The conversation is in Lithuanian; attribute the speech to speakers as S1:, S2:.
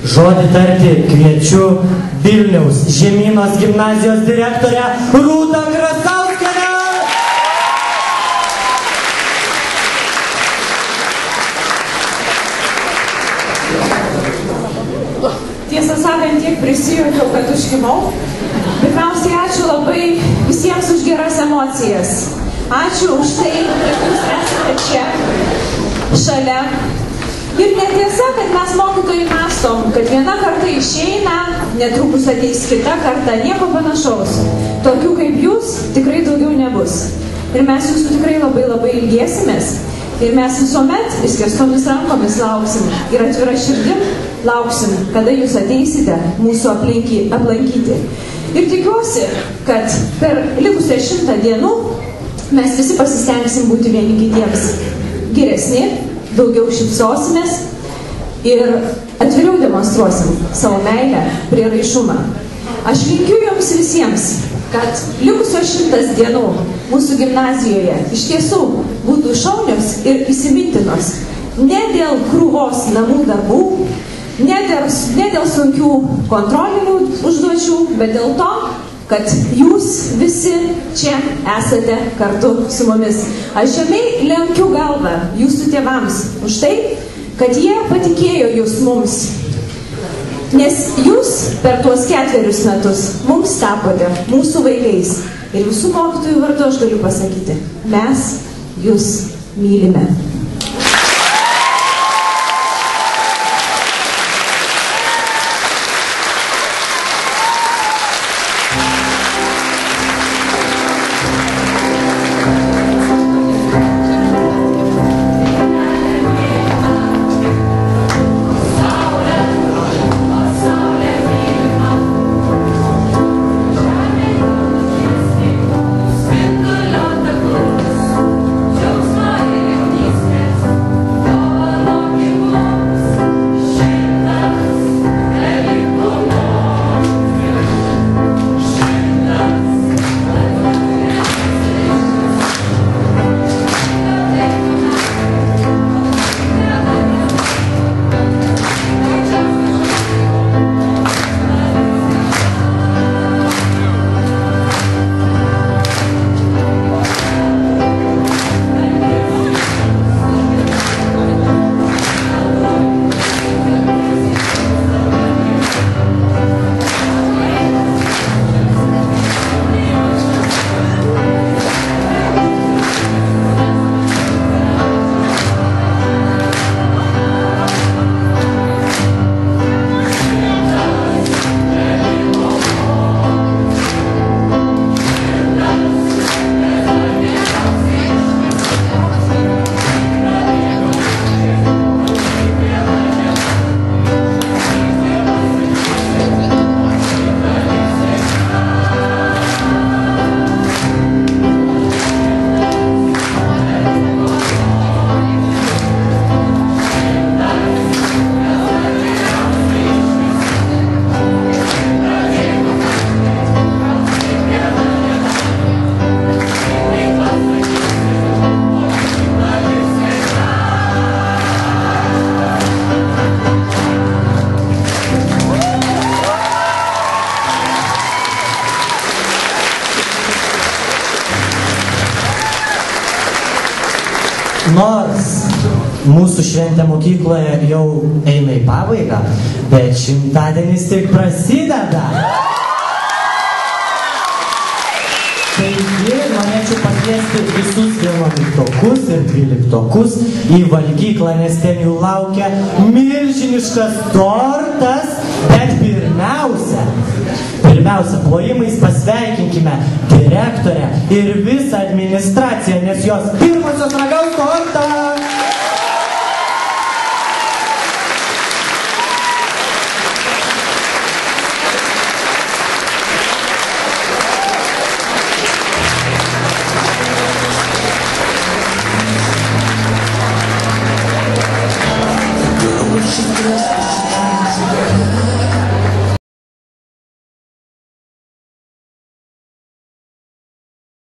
S1: Žodį tarti kviečiu Vilniaus Žemynos gimnazijos direktorę Rūtą Krasauskienę.
S2: Tiesą sakant, tiek prisijuokiau, kad užkimau. Pirmiausiai, ačiū labai visiems už geras emocijas. Ačiū už tai, kad jūs esate čia, šalia. Ir netiesa, kad mes mokytojai mąstom, kad viena karta išeina, netrukus ateis kita karta, nieko panašaus. Tokių kaip jūs tikrai daugiau nebus. Ir mes jūsų tikrai labai labai ilgėsimės. Ir mes visuomet išskėstomis rankomis lauksim ir atvira širdim lauksim, kada jūs ateisite mūsų aplankyti. Ir tikiuosi, kad per likusią 100 dienų mes visi pasistengsim būti vieni kitiems geresni, daugiau šypsosimės ir atviriau demonstruosim savo meilę, prieraišumą. Aš linkiu jums visiems, kad likusios 100 dienų mūsų gimnazijoje iš tiesų būtų šaunios ir įsimintinos. Ne dėl krūvos namų darbų, ne dėl sunkių kontrolinių užduočių, bet dėl to, kad jūs visi čia esate kartu su mumis. Aš žemai lenkiu galvą jūsų tėvams už tai, kad jie patikėjo jūs mums. Nes jūs per tuos 4 metus mums tapote mūsų vaikais. Ir visų mokytojų vardu aš galiu pasakyti, mes jūs mylime.
S1: Nors mūsų šventė mokykloje jau eina į pabaigą, bet 100-adienis tik prasideda. Taigi norėčiau pakviesti visus 11-okus ir 12-okus į valgyklą, nes ten jų laukia milžiniškas tortas, bet pirmiausia, plojimais pasveikinkime direktorę ir visą administraciją, nes jos pirmosios ragaus tortą.